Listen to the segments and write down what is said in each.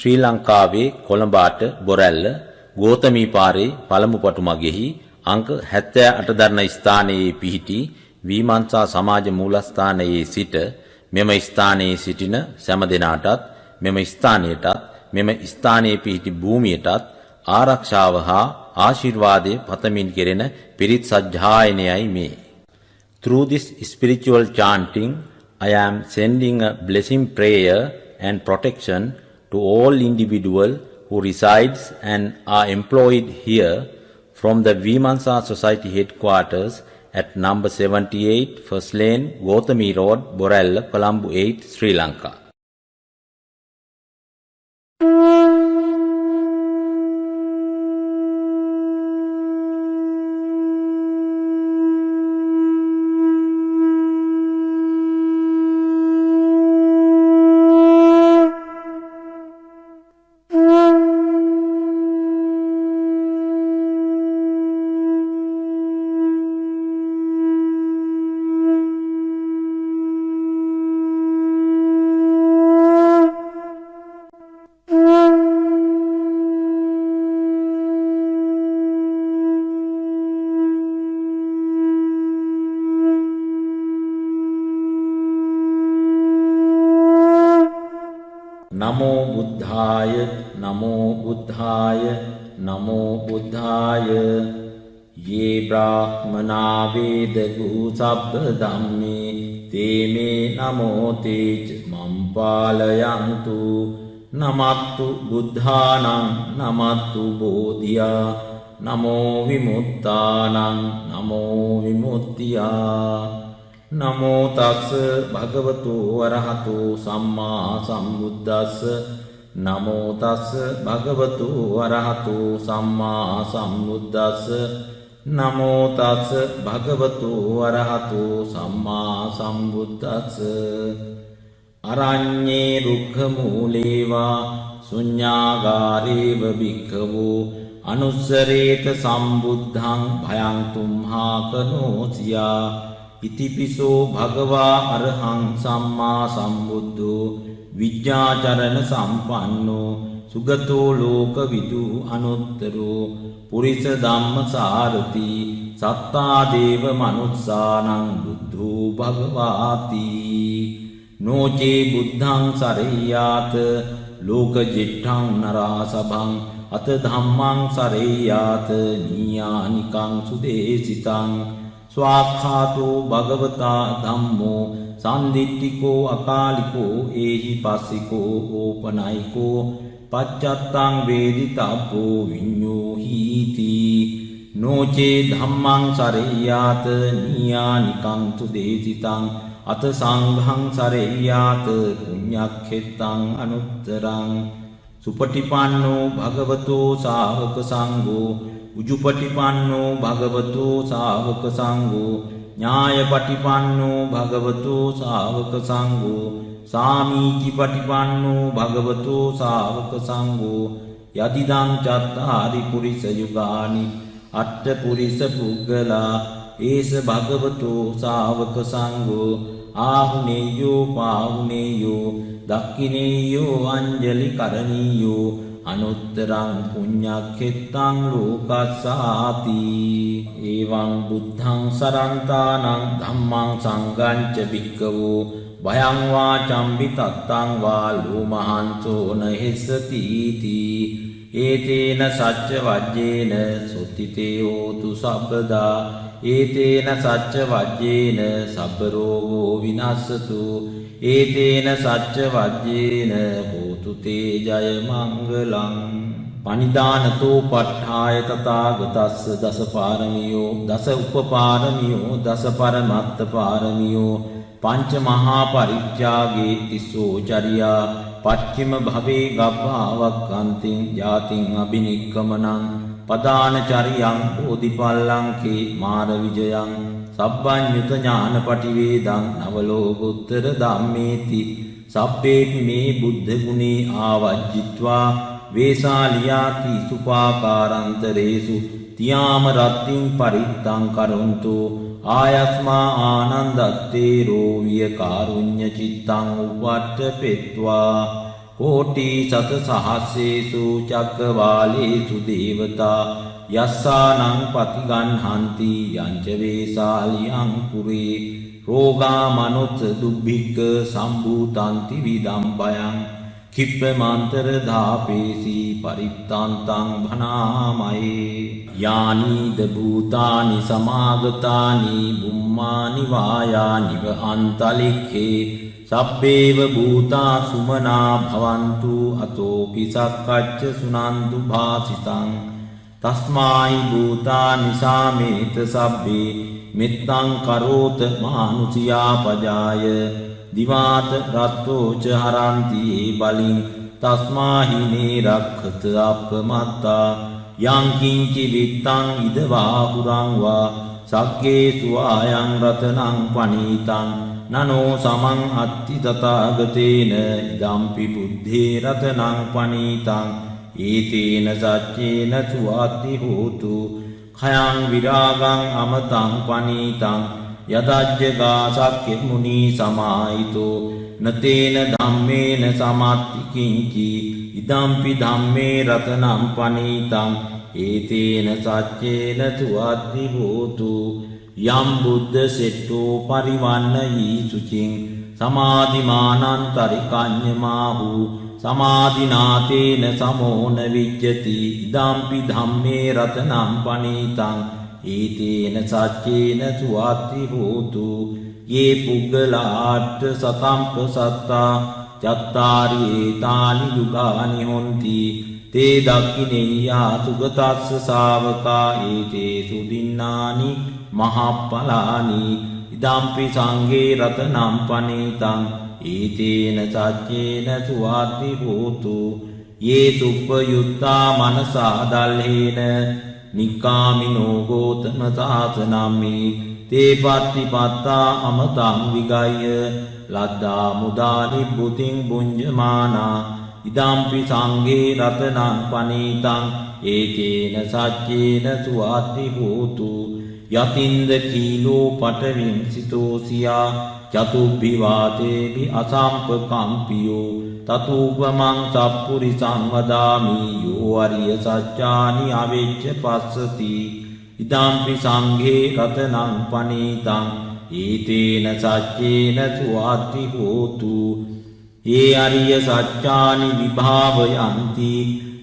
ශ්‍රී ලංකාවේ කොළඹට බොරැල්ල ගෝතමී පාරේ පළමු පටුමගෙහි අංක 78 දරන ස්ථානයේ පිහිටි විමර්ශා සමාජ මූලස්ථානයේ සිට මෙම ස්ථානයේ සිටින සෑම දෙනාටත් මෙම ස්ථානයේ පිහිටි භූමියටත් ආරක්ෂාව හා ආශිර්වාදයේ පතමින් කෙරෙන පිරිත් සජ්ජායනයයි මේ. Through this spiritual chanting, I am sending a blessing prayer and protection to all individuals who resides and are employed here from the Vimansa Society headquarters at number 78 First Lane, Gothami Road, Borella, Colombo 8, Sri Lanka. नमो बुद्धाय नमो बुद्धाय नमो बुद्धाय ये ब्राह्मणा वेदगु सब्ब धम्मे ते मे नमो तेज मम पालयन्तु नमस्तु बुद्धानां नमस्तु बोधिया नमो विमुक्तानां नमो विमुक्तिया नमो तस् भगवतो अरहतो सम्मा सम्बुद्धस्स नमो तस् भगवतो अरहतो सम्मा सम्बुद्धस्स नमो तस् भगवतो अरहतो सम्मा सम्बुद्धस्स अरण्ये रुक्खमूले वा शून्यागारेव भिक्खवो अनुस्सरेत सम्बुद्धं भयं तुम्हाकनोसिया इतिपिसो भगवा अरहं सम्मा सम्बुद्धो विज्ञाचरण संपन्नो सुगतो लोकविदु अनुत्तरो पुरिस धम्म सारथि सत्ता देव मनुस्सानं बुद्धो भगवाति नोचे बुद्धं सरेयात लोकजिष्ठं नरासभं अत धम्मं सरेयात नीयानिकं सुदेशितं स्वाख्यातो भगवता धम्मो संदिट्टिको अकालिको एहि पासिको ओपनायिको पश्चात्तां वेदितापो विඤ්ඤෝहीति नोचे धम्मं सरेयात नीयानिकं सुदेशितं अत संघं सरेयात पुण्यक्षेत्रं अनुत्तरं सुपटिपन्नो भगवतो सावक संघो उजुपटिपन्नो भगवतो सावक संघो न्यायपटिपन्नो भगवतो सावक संघो सामीचिपटिपन्नो भगवतो सावक संघो यदिदं चत्तारि पुरिस युगानि अट्ठ पुरिस पुग्गला एष भगवतो सावक संघो आहुनेयो पाहुनेयो दक्खिनेयो अंजलि करणीयो अनुत्तरं पुण्यक्षेत्रं लोकस्साति एवं बुद्धं सरन्तानं धम्मं संघं च भिक्खवो भयं वाचं वितत्तं वा लोमहंसो न हिंसतीति एतेन सच्चवज्जेन सुत्थिते होतु सर्वदा एतेन सच्चवज्जेन सब्बरोगो विनश्यतु एतेन सच्चवज्जेन होतु ते जय मंगलं पनिदानतो पट्ठाय तथागतस्य दश पारमियो दश उपपारमियो दश परमत्त पारमियो पंच महापरित्यागे तिस्सो चर्या पश्चिम भवे गव्भावक्कान्तिं जातिं अभिनिक्कमनं पदानचर्यं बोधिपल्लङ्के मारविजयं सब्बञ्युत ज्ञानपटिवेदं नवलोकोत्तर धम्मेति सब्बेपि मे बुद्धगुणे आवज्जित्वा वेशालियाति सुपाकारान्तरेषु तियाम रत्तिं परित्तं करोन्तु आयस्मा आनन्दत्तेरो वियकारुण्यचित्तं उपट्टपेत्वा कोटि शत सहस्रेषु चक्रवालेषु देवता यस्सानं पतिगन्हन्ति यञ्च वेशालियं पुरे रोगा मनुत्स दुर्भिक्ख सम्भूतान्ति विदम्भयं क्षिप्रमन्तरधापेसि परित्तान्तं भनामये यानि द भूतानि समागतानि बुम्मानि वायानि व अन्तरिक्षे सब्बेव भूता सुमना भवन्तु अतोऽपि सक्कच्च सुनन्तु भासितं तस्मै भूतानि सामेत सब्बे मित्तं करोत मानुषिया पजाय दिवात रत्तो च हरन्ति ये बलिं तस्माहि ने रक्षत अपमत्ता यं किञ्चि वित्तं इदवाहुरं वा सक्केषु आयं रत्नं पणितं ननो समं अत्ति तथागतेन इदम्पि बुद्धे रत्नं पणितं एतेन सच्चेन सुवाति होतु खयं विरागं अमतं पणितं यदज्जगासक्य मुनि समाहितो न तेन धम्मेन समाप्ति किञ्चि इदम्पि धम्मे रत्नं पणितं एतेन सच्चेन सुवाति होतु यं बुद्धसेट्टो परिवन्नयि शुचिं समाधिमानान्तरिकान्यमाहु समाधिनातेन समो न विद्यति इदम्पि धम्मे रत्नं पणितं एतेन सच्चेन सुवाति होतु ये पुग्गलाट् शतं प्रसत्ता चत्तारि एतानि युगानि होन्ति ते दक्षिणेया सुगतस्य शावका एतेषु दिन्नानि महाफलानि इदम्पि संगे रत्नं पणितं एतेन सच्चेन सुवाति होतु ये सुपयुक्ता मनसा दल्हेन निकामिनो गौतमशासनामि ते पत्तिपत्ता अमतं विगाय लद्दा मुदा निभृतिं भुञ्जमाना इदम्पि संगे रत्नं पणितं एतेन सच्चेन सुवाति होतु यतीन्द्रकीलो पटविंसितोऽस्या चतुर्भिवातेभि असम्पकम्पियो ततुपमं सत्पुरुषं वदामि यो अर्यसत्यानि अवेच्य पश्यति इदम्पि संघे रत्नं पणितं एतेन सच्चेन सुवाति होतु ये अर्यसत्यानि विभावयन्ति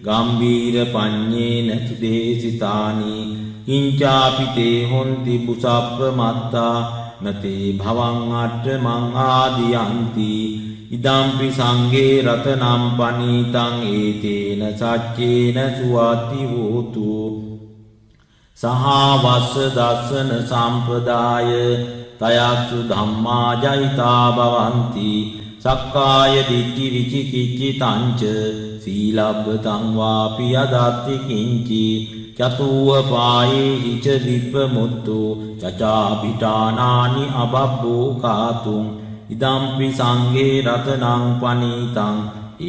गम्भीरपण्येन सुदेशितानि किञ्चापि ते होन्ति बुषप्रमत्ता न ते भवं अट्टमं आदियन्ति इदम्पि संघे रत्नं पणितं एतेन सच्चेन सुवाति होतु सहावस्य दर्शन सम्प्रदाय तयासु धम्मा जयिता भवन्ति सक्काय दिट्ठि विचिकिच्छितं च सीलब्धं वापि यदत्ति किञ्चि चतुर्पाये च विप्रमुक्तो चचाभिटानानि अबभ्भो गातुम् इदम्पि संघे रत्नं पणितं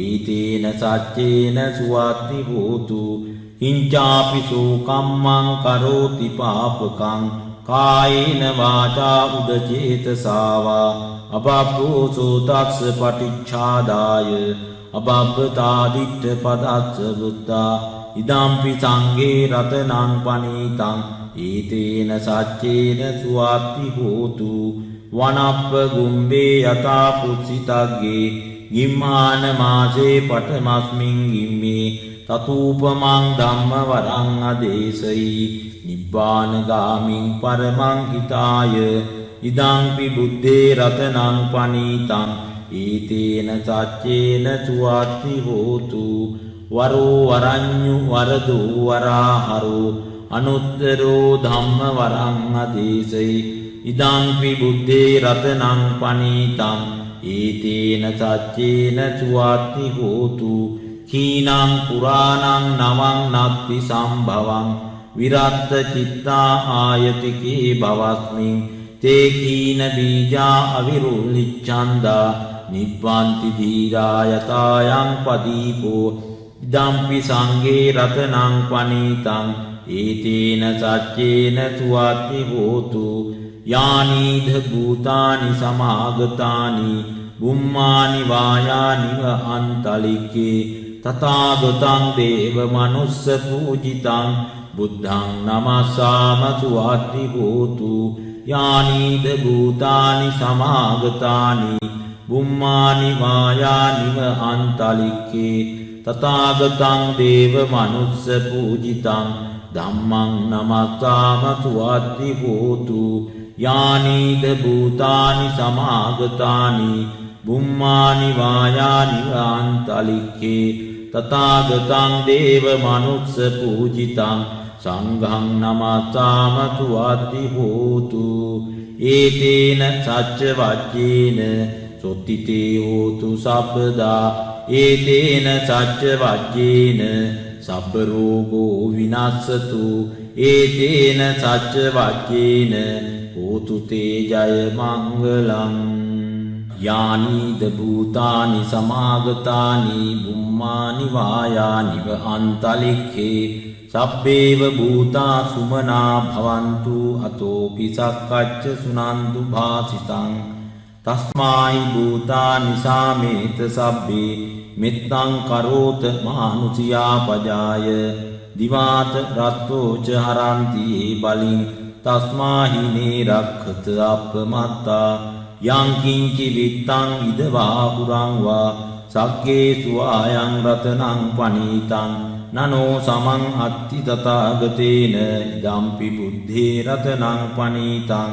एतेन सच्चेन सुवाति होतु किञ्चापि शोकं मं करोति पापकं कायेन वाचा उदचेतसा वा अबभ्भोसो तस्य पटिच्छादाय अबभ्रतादिष्टपदस्य बुद्धा इदम्पि संघे रत्नं पणितं एतेन सच्चेन सुवाति होतु वनप्रगुम्बे यथा पुत्सितज्ञे गिम्हानमासे पठमस्मिन् गिम्मे ततूपमं धम्मवरं अदेशयि निब्बानगामिं परमं हिताय इदम्पि बुद्धे रत्नं पणितं एतेन सच्चेन सुवाति होतु वरो वरन्यु वरदो वराहरो अनुत्तरो धम्मवरं अदेशयि इदम्पि बुद्धे रत्नं पणितं एतेन सच्चेन सुवाति होतु हीनं पुराणं नवं नत्ति सम्भवं विरक्तचित्ता आयतिके भवस्मिन् ते कीनबीजा अविरुलिच्छन्दा निब्बन्ति धीरा यथायं पदीपो इदम्पि संघे रत्नं पणितं एतेन सच्चेन सुवाति होतु यानि भूतानि समागतानि බුම්මානි වායානිව අන්තලිකේ තථාගතං දේව මනුස්ස පූජිතං බුද්ධං නමස්සාම සුවත්ති හෝතු යානීද භූතානි සමාගතානි බුම්මානි වායානිව අන්තලිකේ තථාගතං දේව මනුස්ස පූජිතං ධම්මං නමස්සාම සුවත්ති හෝතු යානීද භූතානි සමාගතානි බුම්මානි වායානිව අන්තලිකේ තථාගතං දේව මනුස්ස පූජිතං සංඝං නමස්සාම සුවත්ති හෝතු ඒතේන සච්ච වච්චේන සොත්තිතේ හෝතු සබ්බදා ඒතේන සච්ච වච්චේන සබ්බ රෝගෝ විනස්සතු ඒතේන සච්ච වච්චේන හෝතු තේ ජය මංගලං යානීද භූතානි සමාගතානි බුම්මානි වායානිව අන්තලික්ඛේ සබ්බේව භූතා සුමනා භවන්තු අතෝපි සක්කච්ඡ සුනන්තු භාසිතං තස්මායි භූතානි සාමේත සබ්බේ මෙත්තං කරෝත මානුසියා පජාය දිවාත රත්තෝ ච හරන්ති බලින් තස්මාහිනේ රක්ඛත අප්පමත්තා යං කිංචි විත්තං ඉදවා පුරං වා සග්ගේසු ආයං රතනං පනීතං නනෝ සමං අත්ති තථාගතේන ඉදම්පි බුද්ධේ රතනං පනීතං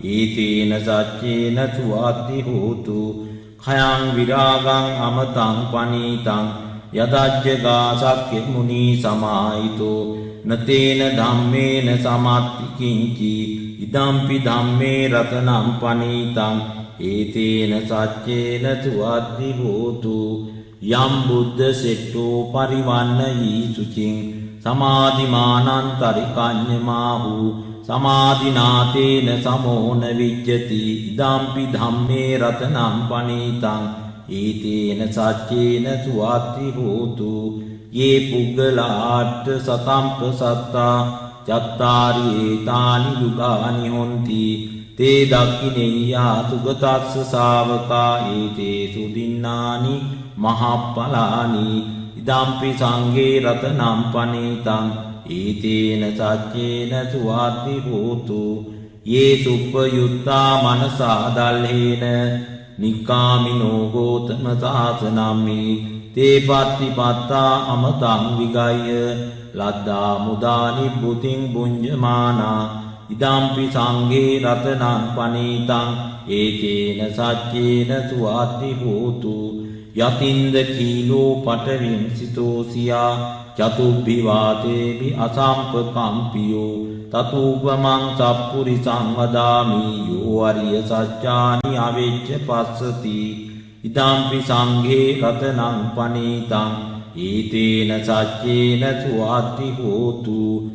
ඒතේන සච්චේන සුවත්ති හෝතු khයං විරාගං අමතං පනීතං යදජ්ජ ගාසක්ඛ මුනි සමාහිතෝ නතේන ධම්මේන සමත්ති කිංචි ඉදම්පි ධම්මේ රතනං පනීතං ඒතේන සච්චේන සුවත්ති හෝතු යම් බුද්ධ සෙට්ටෝ පරිවන්නයි සුචින් සමාධිමානන්තරිකඤ්ඤමාහු සමාධිනාතේන සමෝන විජ්ජති ඉදම්පි ධම්මේ රතනං පනීතං ඒතේන සච්චේන සුවත්ති හෝතු යේ පුග්ගලාට සතම්ප සත්තා චත්තාරි ඒතානි යුගානි හොන්ති තේ දක්ඛිනේයා සුගතස්ස ශාවකා ඒතේ සුදින්නානි මහප්පලානි ඉදම්පි සංඝේ රතනං පනීතං ඒතේන සච්චේන සුවත්ති හෝතු යේ සුප්පයුත්තා මනසා දල්හේන නික්කාමිනෝ ගෝතම සාසනම්මි තේ පත්තිපත්තා අමතං විගය්‍ය ලද්දා මුදා නිබ්බුතින් බුඤ්ජමානා ඉදම්පි සංඝේ රතනං පනීතං ඒතේන සච්චේන සුවත්ති හෝතු යතින්ද කීලෝ පඨවින් සිතෝසියා චතුබ්බි වාතේපි අසම්පකම්පියෝ තතුපමං සප්පුරිසං වදාමි යෝ අරිය සත්‍යානි අවෙච්ච පස්සති ඉදම්පි සංඝේ රතනං පනීතං ඒතේන සච්චේන සුවත්ති හෝතු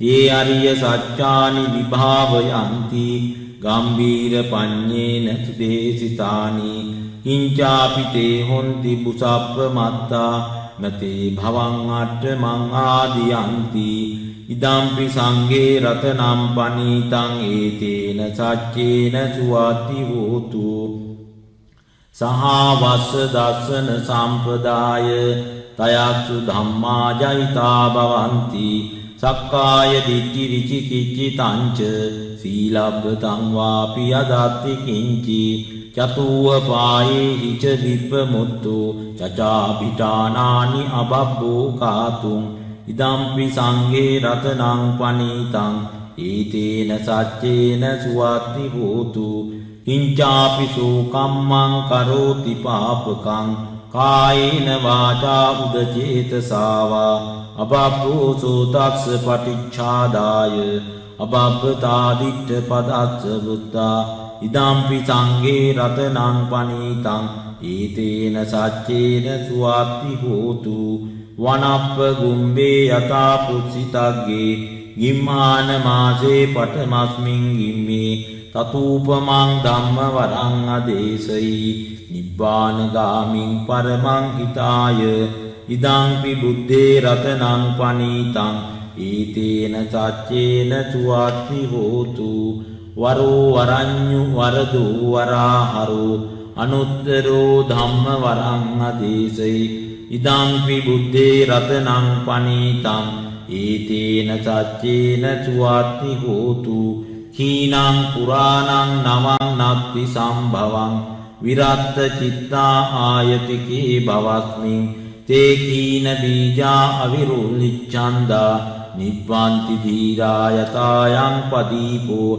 ඒ අරිය සත්‍යානි විභාවයන්ති ගම්බීර පඤ්ඤේන සුදේසිතානි හිංචාපි තේ හොන්ති බුසප්පමත්තා නතේ භවං අට්ඨමං ආදියන්ති ඉදම්පි සංඝේ රතනං පනීතං ඒතේන සච්චේන සුවත්ති හෝතු සහවස්ස දස්සන සම්පදාය තයක්සු ධම්මා ජයිතා භවಂತಿ සක්කාය දිට්ඨි විචිකිච්ඡිතංච සීලබ්බතං වාපි යදත්ති කිංචි චතුව පායේ හිච විප්පමුත්තෝ චචාපිඨානානි අබබ්බෝ කාතුං ඉදම්පි සංඝේ රතනං පනීතං ඒතේන සච්චේන සුවත්ති හෝතු කිංචාපි සෝකම්මං කරෝති පාපකං කායේන වාචා උදචේතසාවා අබබ්බෝ සෝතක්ස පටිච්ඡාදාය අබබ්බතාදිට්ඨ පදස්ස බුද්ධා ඉදම්පි සංඝේ රතනං පනීතං ඒතේන සච්චේන සුවත්ති හෝතු වනප්ප ගුම්බේ යතා පුත්සිතග්ගේ ගිම්මාන මාසේ පඨමස්මින් ගිම්මේ තතූපමං ධම්ම වරං අදේශයි නිබ්බාන ගාමින් පරමං හිතාය ඉදංපි බුද්ධේ රතනං පනීතං ඒතේන සච්චේන සුවත්ති හෝතු වරෝ වරඤ්ඤු වරදෝ වරාහරෝ අනුත්තරෝ ධම්ම වරං අදේශේ ඉදං බුද්ධේ රතනං පනීතං ඒතේන සච්චේන සුවාති හෝතු කීනං පුරාණං නවං නත්ති සම්භවං විරත්ත චිත්තා ආයතිකේ භවස්මින් තේ කීන බීජා අවිරුල්ලිච්ඡන්දා නිබ්බන්ති ධීරා යතායන් පදීපෝ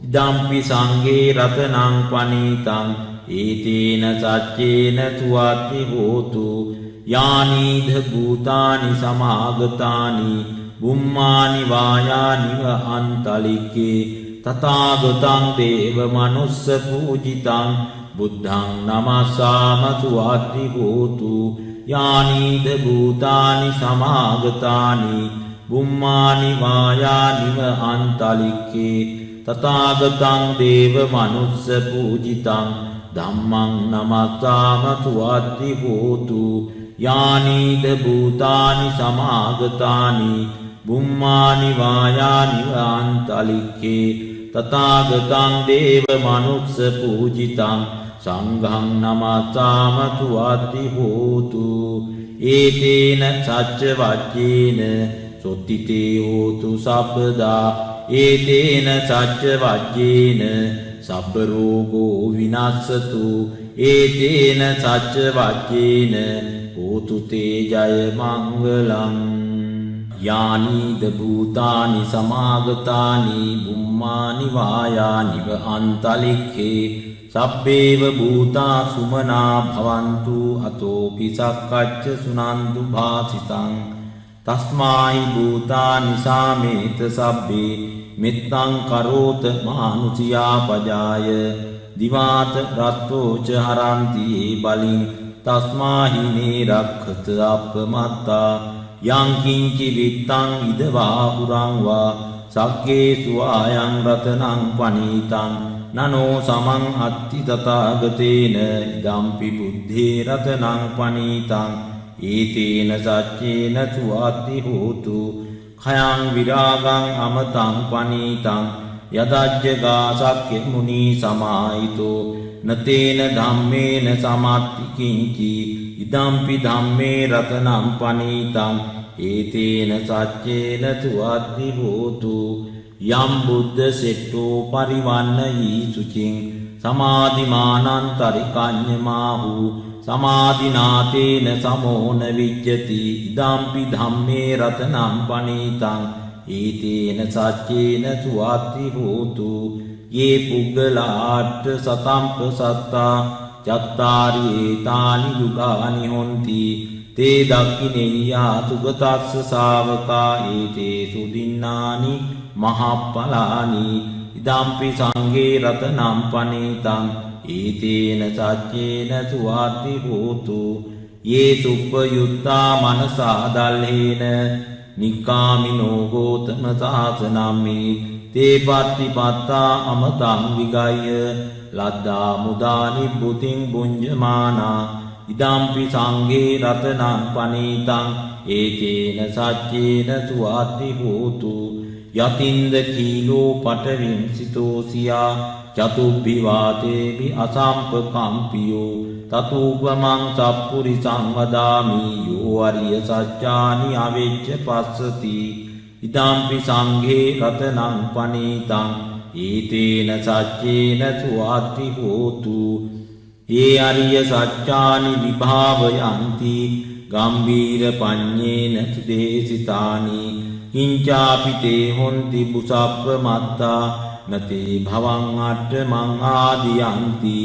ඉදම්පි සංඝේ රතනං පනීතං ඒතේන සච්චේන සුවාති හෝතු යානීධ භූතානි සමාගතානි බුම්මානි වායානිව අන්තලික්කේ තථාගතං දේව මනුස්ස පූජිතං බුද්ධං නමස්සාම සුවාති හෝතු යානීධ භූතානි සමාගතානි බුම්මානි වායානිව අන්තලික්කේ තථාගතං දේව මනුස්ස පූජිතං ධම්මං නමස්සාම සුවාති හෝතු යානීද භූතානි සමාගතානි බුම්මානි වායානිව අන්තලික්කේ තථාගතං දේව මනුස්ස පූජිතං සංඝං නමස්සාම සුවාති හෝතු ඒතේන සච්ච වච්චේන සොත්තිතේ හෝතු සබ්බදා ඒතේන සච්ච වච්චේන සබ්බ රෝගෝ විනස්සතු ඒතේන සච්ච වච්චේන හෝතු තේ ජය මංගලං යානීද භූතානි සමාගතානි බුම්මානි වායානිව අන්තලික්ඛේ සබ්බේව භූතා සුමනා භවන්තු අතෝපි සක්කච්ඡ සුනන්දු භාසිතං තස්මායි භූතානි සාමේත සබ්බේ මෙත්තං කරෝත මානුසියා පජාය දිවාත රත්තෝච හරන්ති බලින් තස්මාහිනේ රක්ඛත අපමත්තා යං කිංචි විත්තං ඉදවා පුරං වා සග්ගේසු ආයං රතනං පනීතං නනෝ සමං අත්ති තථාගතේන ඉදම්පි බුද්ධේ රතනං පනීතං ඒතේන සච්චේන සුවාති හෝතු khයං විරාගං අමතං පනීතං යදජ්ජගා සක්ඛ මුනි සමාහිතෝ නතේන ධම්මේන සමත්ති කිංචි ඉදම්පි ධම්මේ රතනං පනීතං ඒතේන සච්චේන සුවාති හෝතු යම් බුද්ධ සෙට්ටෝ පරිවන්නයි සුචින් සමාධිමානන්තරිකඤ්ඤමාහු සමාධිනාතේන සමෝන විජ්ජති ඉදම්පි ධම්මේ රතනං පනීතං ඒතේන සච්චේන සුවාති හෝතු යේ පුග්ගලාට සතම්ප සත්තා චත්තාරි ඒතානි යුගානි හොන්ති තේ දක්ඛිනේයා සුගතස්ස ශාවකා ඒතේ සුදින්නානි මහප්පලානි ඉදම්පි සංඝේ රතනං පනීතං ඒතේන සච්චේන සුවාති හෝතු යේ සුප්පයුත්තා මනසා දල්හේන නිකාමිනෝ ගෝතම සාසනම්මි තේ පත්තිපත්තා අමතං විගය ලද්දා මුදා නිබ්බුතින් බුඤ්ජමානා ඉදම්පි සංඝේ රතනං පනීතං ඒතේන සච්චේන සුවාති හෝතු යතින්ද කීලෝ පටවින් සිතෝසියා චතුබ්බි වාතේපි අසම්පකම්පියෝ තතුපමං සප්පුරිසං වදාමි යෝ අරිය සත්‍යානි අවෙච්ච පස්සති ඉදම්පි සංඝේ රතනං පනීතං ඒතේන සච්චේන සුවාති හෝතු ඒ අරිය සත්‍යානි විභාවයන්ති ගම්බීර පඤ්ඤේන සුදේසිතානි කිංචාපි තේ හොන්ති බුසප්පමත්තා නතේ භවං අට්ඨමං ආදියන්ති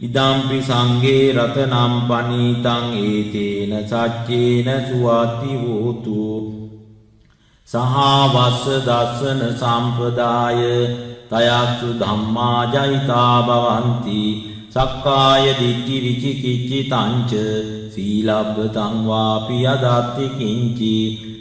ඉදම්පි සංඝේ රතනං පනීතං ඒතේන සච්චේන සුවාති හෝතු සහවස්ස දස්සන සම්පදාය තයස්සු ධම්මා ජයිතා භවಂತಿ සක්කාය දිට්ඨි විචිකිච්ඡි තංච සීලබ්බතං වාපි යදත්ති කිංචි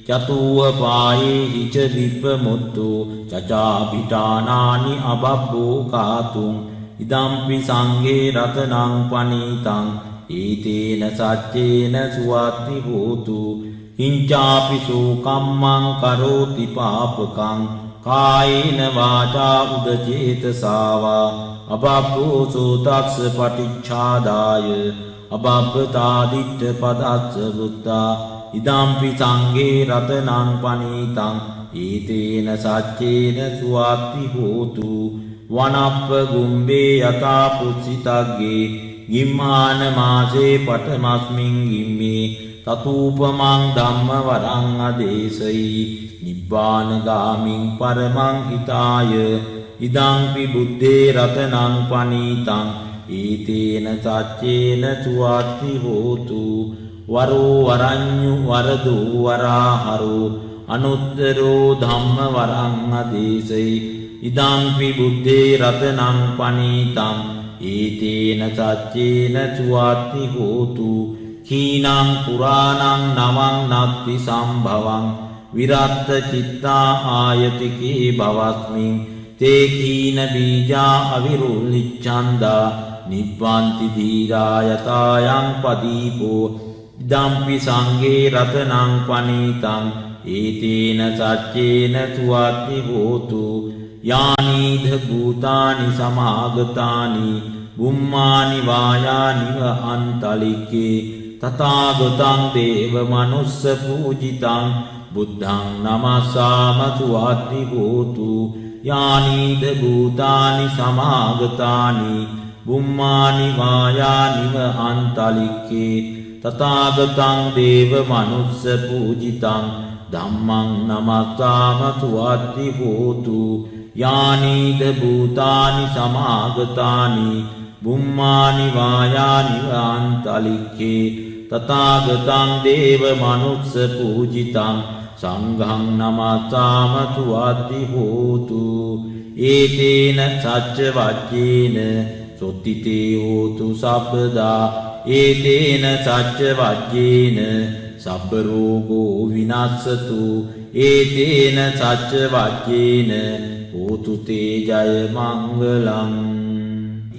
චතුව පායේ හිච විප්පමුත්තු චචා පිටානානි අබබ්බෝ කාතුං ඉදම්පි සංඝේ රතනං පනීතං ඒතේන සච්චේන සුවාති හෝතු කිංචාපි සෝ කම්මං කරෝති පාපකං කායේන වාචා උදචේතසාවා අබබ්බෝසෝ තස්ස පටිච්ඡාදාය අබබ්බතාදිට්ඨ පදස්ස බුද්ධා ඉදම්පි සංඝේ රතනං පනීතං ඒතේන සච්චේන සුවාත්ති හෝතු වනප්ප ගුම්බේ යතා පුච්චිතග්ගේ ගිම්මාන මාසේ පඨමස්මින් ගිම්මේ තතූපමං ධම්ම වරං අදේශයි නිබ්බාන ගාමින් පරමං හිතාය ඉදංපි බුද්දේ රතනං පනීතං ඒතේන සච්චේන සුවාත්ති හෝතු වරෝ වරඤ්ඤු වරදෝ වරාහරෝ අනුත්තරෝ ධම්ම වරං අදේශයි ඉදංපි බුද්දේ රතනං පනීතං ඒතේන සච්චේන සුවාත්ති හෝතු කීනං පුරාණං නවං නත්ති සම්භවං විරත්ත චිත්තා ආයතිකේ භවස්මින් තේ කීන බීජා අවිරුල්ලිච්ඡන්දා නිබ්බන්ති ධීරා යතායන් පදීපෝ ඉදම්පි සංඝේ රතනං පනීතං ඒතේන සච්චේන සුවාත්ති හෝතු යානීධ භූතානි සමාගතානි බුම්මානි වායානිව අන්තලික්කේ තථාගතං දේව මනුස්ස පූජිතං බුද්ධං නමස්සාම සුවාත්ති හෝතු යානීධ භූතානි සමාගතානි බුම්මානි වායානිව අන්තලික්කේ තථාගතං දේව මනුස්ස පූජිතං ධම්මං නමස්සාම සුවාත්ති හෝතු යානීධ භූතානි සමාගතානි බුම්මානි වායානිව අන්තලික්කේ තථාගතං දේව මනුස්ස පූජිතං සංඝං නමස්සාම සුවාත්ති හෝතු ඒතේන සච්ච වජ්ජේන සොත්තිතේ හෝතු සබ්බදා ඒතේන සච්ච වජ්ජේන සබ්බ රෝගෝ විනස්සතු ඒතේන සච්ච වජ්ජේන හෝතු තේ ජය මංගලං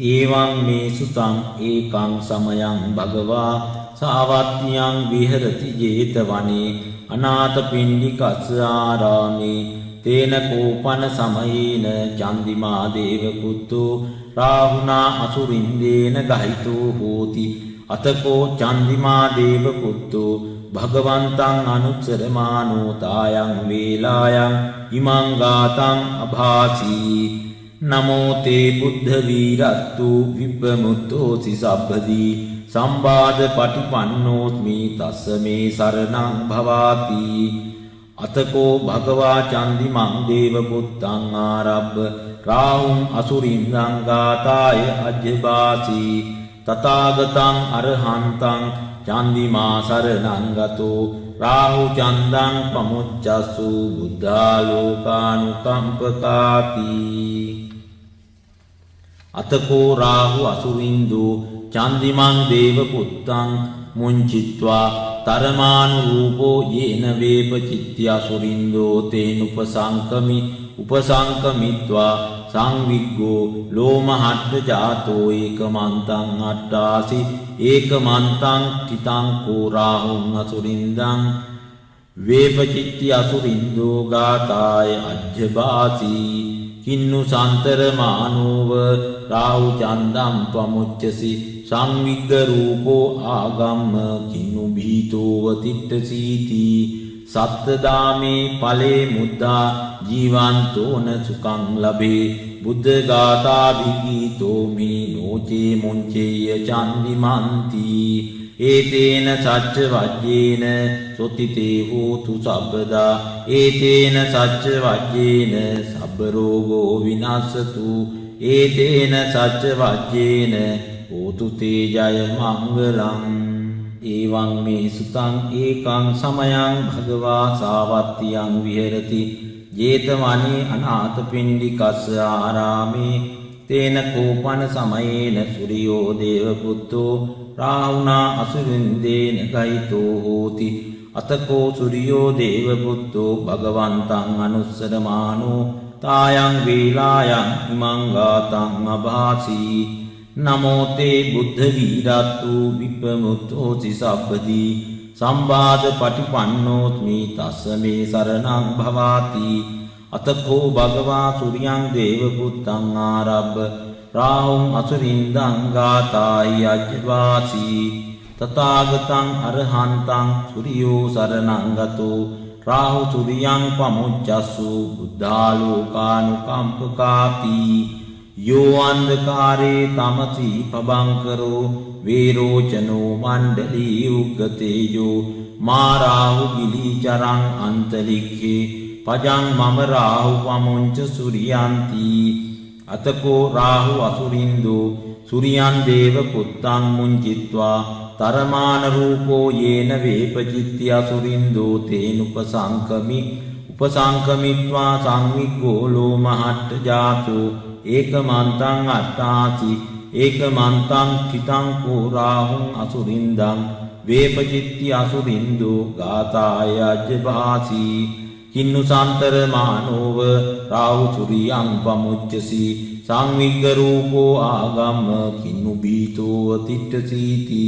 ඒවං මේ සුතං ඒකං සමයං භගවා සාවත්තියං විහෙරති ජේතවනේ අනාථපිණ්ඩිකස්ස ආරාමේ තේන කෝපන සමයේන චන්දිමා දේව පුත්තෝ රාහුණා අසුරින්දේන ගහිතෝ හෝති අතකෝ චන්දිමා දේව පුත්තෝ භගවන්තං අනුච්චරමානෝ තායං වේලායං ඉමං ගාතං අභාසී නමෝ තේ බුද්ධ වීරත්තු විප්පමුත්තෝසි සබ්බදී සම්බාධ පටිපන්නෝස්මි තස්ස මේ සරණං භවාති අතකෝ භගවා චන්දිමං දේව පුත්තං ආරබ්බ රාහුං අසුරින්දං ගාතාය අජ්ජබාසී තථාගතං අරහන්තං චන්දිමා සරණං ගතෝ රාහු චන්දං පමුච්චස්සු බුද්ධාලෝකානුකම්පකාති අතකෝ රාහු අසුරින්දෝ චන්දිමං දේව පුත්තං මුංචිත්වා තරමානුරූපෝ යේන වේපචිත්‍ය අසුරින්දෝ උපසංකමිත්වා සංවිග්ගෝ ලෝමහට්ඨ ජාතෝ ඒකමන්තං අට්ඨාසි ඒකමන්තං තිතං කෝ රාහුං අසුරින්දං වේපචිත්‍ය අසුරින්දෝ ගාතාය අජ්ජබාසී කින්නු සන්තරමානෝව රාහු චන්දම් පමුච්චසි සංවිග්ග රූපෝ ආගම්ම කින්නු භීතෝව තිට්ඨසීති සත්තදාමේ ඵලේ මුද්දා ජීවන්තෝන සුඛං ලබේ බුද්ධ ගාථා විගීතෝ මේ නෝචේ මුංචේය චන්දිමන්ති ඒතේන සච්ච වජ්ජේන සොත්තිතේ හෝතු සබ්බදා ඒතේන සච්ච වජ්ජේන සබ්බ රෝගෝ විනස්සතු ඒතේන සච්ච වජ්ජේන හෝතු තේ ජය මංගලං ඒවං මේ සුතං ඒකං සමයං භගවා සාවත්තියං විහෙරති ජේතවනේ අනාථපිණ්ඩිකස්ස ආරාමේ තේන කෝපන සමයේන සූර්යෝ දේව පුත්තෝ රාහුණා අසුරින්දේන ගහිතෝ හෝති අතකෝ සූර්යෝ දේව පුත්තෝ භගවන්තං අනුස්සරමානෝ තායං වේලායං ඉමං ගාතං අභාසී නමෝ තේ බුද්ධ වීරත්තු විප්පමුත්තෝසි සබ්බදී සම්බාධ පටිපන්නෝස්මි තස්ස මේ සරණං භවාති අතකෝ භගවා සුරියං දේව පුත්තං ආරබ්බ රාහුං අසුරින්දං ගාතායි අජ්ජවාසී තථාගතං අරහන්තං සුරියෝ සරණං ගතෝ රාහු සුරියං පමුච්චස්සු බුද්ධාලෝකානුකම්පකාති යෝ අන්ධකාරේ තමසි පබංකරෝ වේරෝචනෝ මණ්ඩලී උග්ගතේජෝ මා රාහු ගිලිචරං අන්තරික්ඛේ පජං මම රාහු පමුංච සුරියන්ති අතකෝ රාහු අසුරින්දෝ සුරියන් දේව පුත්තං මුංචිත්වා තරමාන රූපෝ යේන වේපජිත්‍ය අසුරින්දෝ උපසංකමිත්වා සංවිග්ගෝ ලෝමහට්ඨ ජාතෝ ඒකමන්තං අට්ඨාසි ඒකමන්තං චිතං කෝ රාහුං අසුරින්දං වේපජිත්‍ය අසුරින්දෝ ගාතාය අජ්ජභාසි කින්නුසාන්තර මානෝව රාහු සුරියං පමුච්චසි සංවිග්ග රූපෝ ආගම්ම කින්නු බීතෝ අතිට්ඨසීති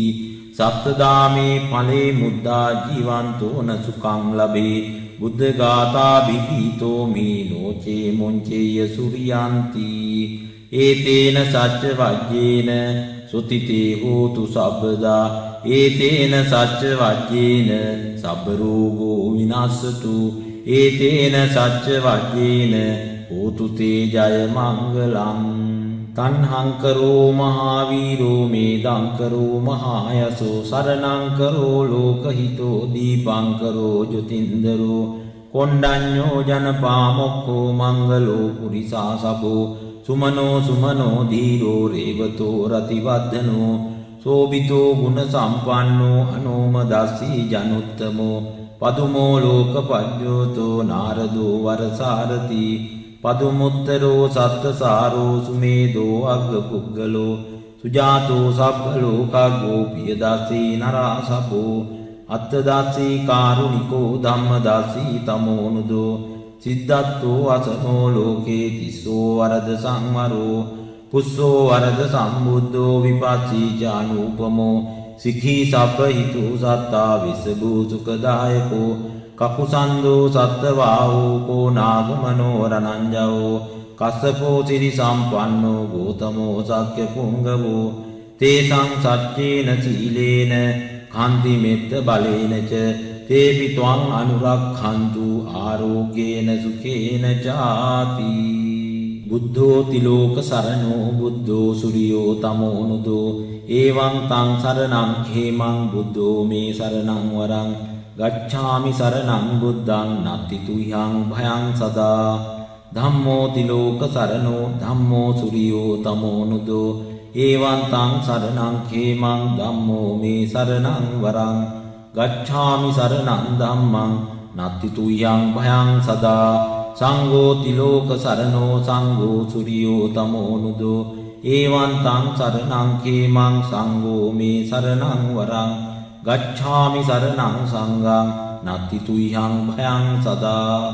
සප්තදාමේ ඵලේ මුද්දා ජීවන්තෝ න සුඛං ලබේ බුද්ධ ගාථා බිහිතෝ මේ නොචේ මොංචේය සුරියන්ති ඒතේන සච්ච වජ්ජේන සුතිතේ හෝතු සබ්බදා ඒතේන සච්ච වජ්ජේන සබ්බ රෝගෝ විනාශතු ඒතේන සච්ච වජ්ජේන හෝතු තේ ජය මංගලං තණ්හං කරෝ මහාවීරෝ මේදං කරෝ මහායසෝ සරණං කරෝ ලෝකහිතෝ දීපං කරෝ ජුතින්දරෝ කොණ්ඩඤ්ඤෝ ජනපාමොක්ඛෝ මංගලෝ පුරිසාසබෝ සුමනෝ ධීරෝ රේවතෝ රතිවද්ධනෝ සෝබිතෝ ගුණ සම්පන්නෝ අනෝමදස්සී ජනුත්තමෝ පදුමෝ ලෝකපඤ්ඤෝතෝ නාරදෝ වරසාරති පදුමුත්තරෝ සත්තසාරෝ සුමේදෝ අග්ගපුග්ගලෝ සුජාතෝ සබ්බලෝකග්ගෝ පියදස්සී නරාසපෝ අත්තදස්සී කාරුණිකෝ ධම්මදස්සී තමෝනුදෝ සිද්ධත්තෝ අසනෝ ලෝකේ තිස්සෝ වරද සංවරෝ පුස්සෝ වරද සම්බුද්ධෝ විපස්සී ජානූපමෝ සිඛී සබ්බ හිතු සත්තා විසභූ සුඛදායකෝ කකුසන්දෝ සත්තවාහෝ කෝ නාගමනෝ රණංජවෝ කස්සපෝ සිරි සම්පන්නෝ ගෝතමෝ සක්්‍ය පුංගවෝ තේසං සච්චේන සීලේන කාන්ති මෙත්ත බලේනච තේපි ත්වං අනුරක්ඛන්තු ආරෝග්‍යේන සුඛේන චාති බුද්ධෝ තිලෝක සරණෝ බුද්ධෝ සුරියෝ තමෝනුදෝ එවං තං සරණං khemං බුද්ධෝ මේ සරණං වරං ගච්ඡාමි සරණං බුද්ධං නත්ති තුයං භයං සදා ධම්මෝ තිලෝක සරණෝ ධම්මෝ සුරියෝ තමෝනුදෝ එවං තං සරණං khemං ධම්මෝ මේ සරණං වරං ගච්ඡාමි සරණං ධම්මං නත්ති තුයං භයං සදා සංඝෝ තිලෝක සරණෝ සංඝෝ සුරියෝ තමෝනුදෝ එවං තං සරණං khemං සංඝෝ මේ සරණං වරං ගච්ඡාමි සරණං සංඝං නත්ති තුයං භයං සදා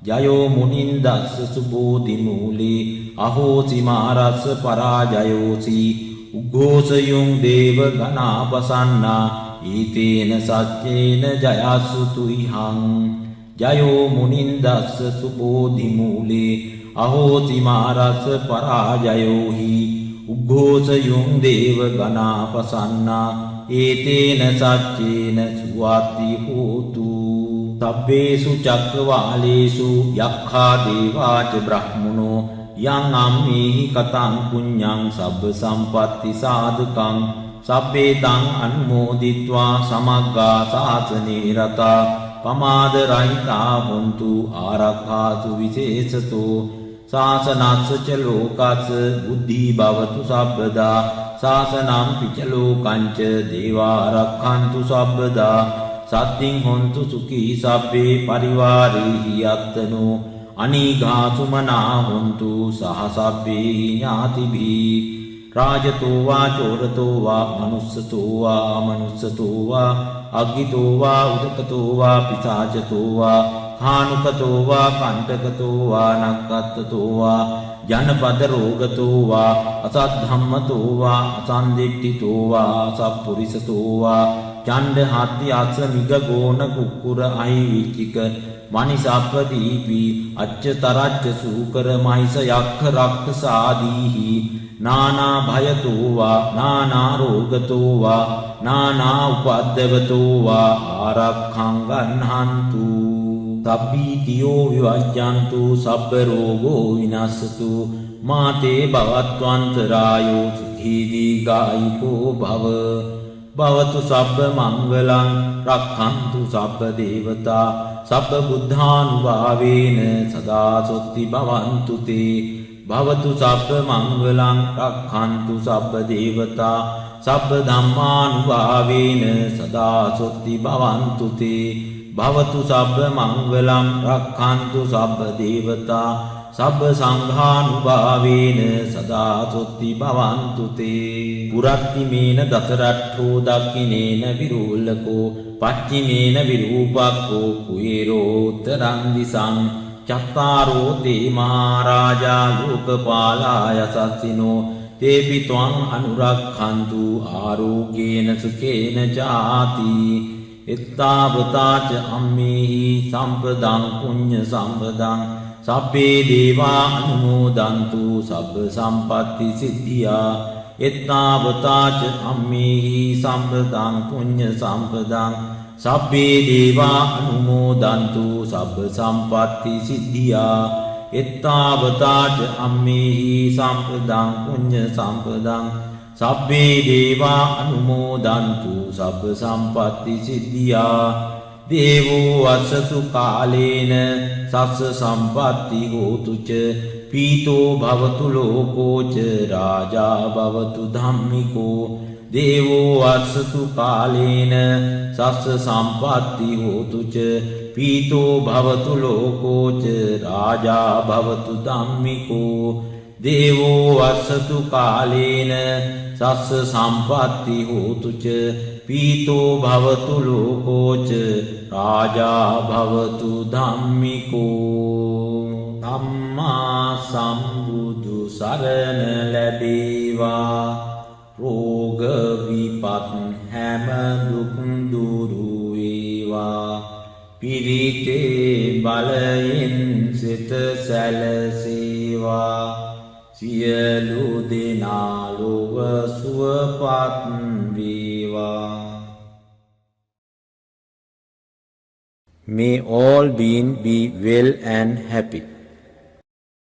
ජයෝ මුනින්දස්ස සුබෝධි මූලේ අහෝසි මාරස්ස පරාජයෝසි උඝෝසයුං දේව ගණාපසන්නා ඊතේන සච්චේන ජයස්සු තුයිහං ජයෝ මුනින්දස්ස සුබෝධි මූලේ අහෝසි මාරස්ස පරාජයෝහි උඝෝසයුං දේව ගණාපසන්නා ඒතේන සච්චේන සුවාති හෝතු තබ්බේසු චක්කවාලේසු යක්ඛා දේවාච බ්‍රහ්මනෝ යං අම්මේහි කතං පුඤ්ඤං සබ්බ සම්පatti සාධකං සබ්බේ තං අනුමෝදිත්වා සමග්ගා සාසනේ රතා පමාද රහිතා හොන්තු ආරක්ඛාසු විශේෂතෝ සාසනස්ස ච ලෝකස්ස බුද්ධි භවතු සබ්බදා සාසනම් පිච ලෝකංච දේවාරක්ඛන්තු සබ්බදා සත්තිං හොන්තු සුඛී සබ්බේ පරිවාරේහි යත්තනෝ අනීඝාසුමනා හොන්තු සහ සබ්බේ ඥාතිභී රාජතෝ වා චෝරතෝ වා මනුස්සතෝ වා අමනුස්සතෝ වා අග්ගිතෝ වා උදකතෝ වා පිසාචතෝ වා කානුකතෝ වා කණ්ඨකතෝ වා නක්ඛත්තතෝ වා ජනපද රෝගතෝ වා අසද්ධම්මතෝ වා අසන්දිට්ඨිතෝ වා සප්පුරිසතෝ වා චණ්ඩ හත්ති අස මිග ගෝන කුක්කුර අහි විචික මනිසප්පදීපි අච්ච තරච්ච සූකර මහිස යක්ඛ රක්ඛසාදීහි නානා භයතෝ වා නානා රෝගතෝ වා නානා උපද්දවතෝ වා ආරක්ඛං ගන්හන්තු සබ්බීතියෝ විවජ්ජන්තු සබ්බ රෝගෝ විනස්සතු මාතේ භවත්වන්තරායෝ සුඛී දීඝායුකෝ භව භවතු සබ්බ මංගලං රක්ඛන්තු සබ්බ දේවතා සබ්බ බුද්ධානුභාවේන සදා සොත්ති භවන්තු තේ භවතු සබ්බ මංගලං රක්ඛන්තු සබ්බ දේවතා සබ්බ ධම්මානුභාවේන සදා සොත්ති භවන්තු තේ භවතු සබ්බ මංගලං රක්ඛන්තු සබ්බ දේවතා සබ්බ සංඝානුභාවේන සදා සොත්ති භවන්තු තේ පුරත්ති මේන දතරට්ඨෝ දක්ඛිනේන විරූලකෝ පච්චිමේන විරූපක්ඛෝ කුයරෝතරං දිසං චත්තාරෝ තේ මහරජා ලෝකපාලාය සස්සිනෝ තේපි ත්වං අනුරක්ඛන්තු ආරෝග්‍යේන සුඛේන ජාති එත්තාවතාච අම්මේහි සම්පදං පුඤ්ඤ සම්පදං සබ්බේ දේවා අනුමෝදන්තු සබ්බ සම්පත්ති සිද්ධියා එත්තාවතාච අම්මේහි සම්පදං පුඤ්ඤ සම්පදං සබ්බේ දේවා අනුමෝදන්තු සබ්බ සම්පත්ති සිද්ධියා එත්තාවතාච අම්මේහි සම්පදං පුඤ්ඤ සම්පදං සබ්බේ දේවා අනුමෝදන්තු සබ්බ සම්පත්ති සිද්ධියා දේවෝ අස්සතු කාලේන සස්ස සම්පත්ති හෝතු ච පීතෝ භවතු ලෝකෝ ච රාජා භවතු ධම්මිකෝ දේවෝ අස්සතු කාලේන සස්ස සම්පත්ති හෝතු ච පීතෝ භවතු ලෝකෝ ච රාජා භවතු ධම්මිකෝ දේවෝ අස්සතු කාලේන සස්ස සම්පත්ති හෝතු ච පීතෝ භවතු ලෝකෝ ච රාජා භවතු ධම්මිකෝ ධම්මා සම්බුදු සරණ ලැබේවා රෝග විපත් හැම දුක් දුරු වේවා පිරිතේ බලයෙන් සිත සැලසේවා සියලු දෙනා ලොව සුවපත් වේවා. May all beings be well and happy.